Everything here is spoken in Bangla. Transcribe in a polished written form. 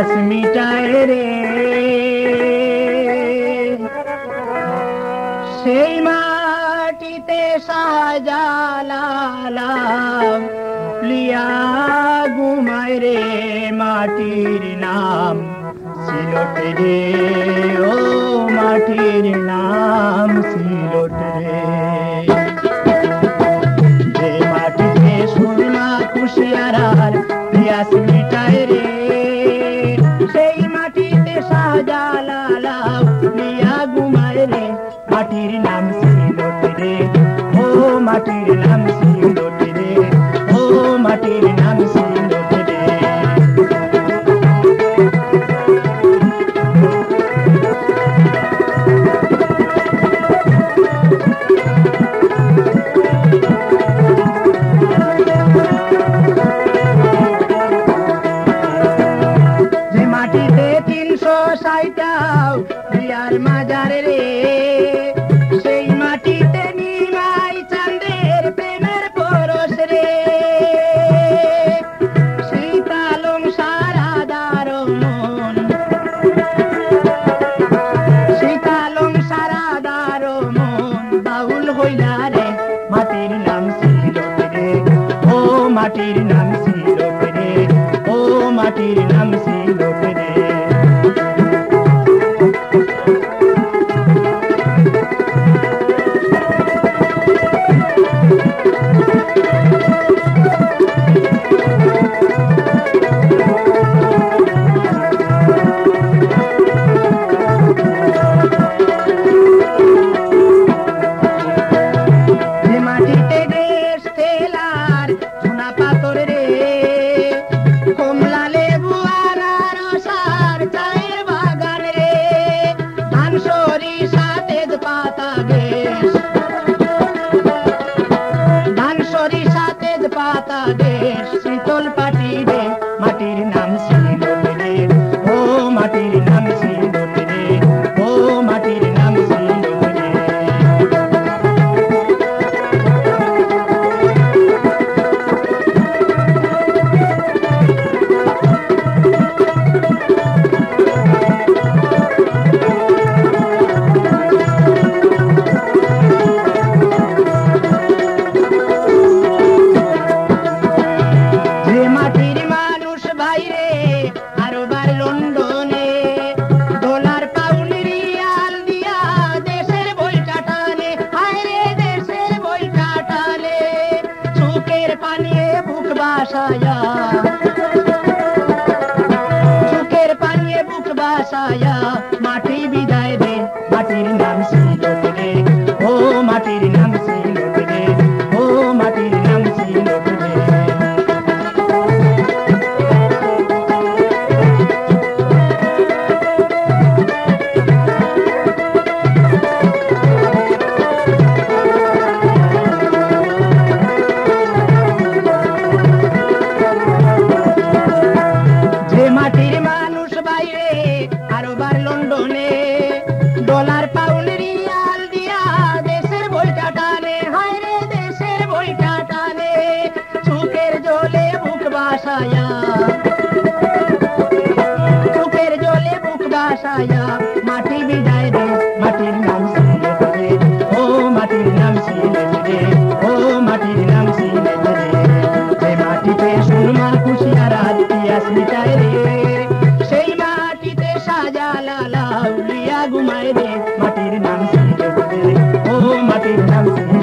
পিয়াস মিটায় রে সেই মাটিতে শাহজালাল লিয়া ঘুমায় রে মাটির নাম সিলট রে ও মাটির নাম সিলট রে যে মাটিতে সুরমা কুশিয়ারার পিয়াস মিটায় রে সেই মাটিতে শাহজালাল লিয়া ঘুমায় রে মাটির নাম সিলট রে ও মাটির নাম সিলট রে ও মাটির নাম সিলট রে যে মাটিতে 360 বিয়ার মাজার রে সেই মাটিতে নিমাই চাঁদের প্রেমের পরশ রে শীতালং সারাদার মন শীতালং সারাদার মন বাউল হইলা রে মাটির নাম সিলট রে ও মাটির নাম সিলট রে ও মাটির নাম সিলট রে যে মাটিতে দেশ তেলার সোনা পাথর রে কমলা লেবু আনারসার চায়ের বাগান রে ধান সরিষা তেজপাতা দেশ ধান সরিষা তেজপাতা দেশ শীতল পাটি রে মাটির নাম সিলট রে ও মাটির নাম সিলট রে ও মাটির নাম সিলট রে যে মাটির মানুষ বাইরে আরো বার লন্ডনে ডলার পাউন্ড রিয়াল দিয়া দেশের বইটা টানে হায় রে দেশের বইটা টানে সুখের পানিয়ে বুক বাসায়া সুখের পানিয়ে বুক বাসায়া মাটি বিদায় দে মাটির নাম সিলট রে ও মাটির নাম সিলট রে ও মাটির নাম সিলট রে যে মাটির মানুষ বাইরে আরো বার লন্ডনে ডলার পাউন্ড রিয়াল দিয়া দেশের বইটা টানে হায় রে দেশের বইটা টানে সুখের জলে বুক বাসায়া সুখের জলে বুক বাসায়া মাটি বিদায় রে মাটির নাম সিলট রে ও মাটির নাম সিলট রে ও মাটির নাম সিলট রে যে মাটিতে সুরমা কুশিয়ারার পিয়াস মিটায় রে সেই মাটিতে শাহজালাল লিয়া ঘুমায় রে মাটির নাম সিলট রে ও মাটির নাম সিলট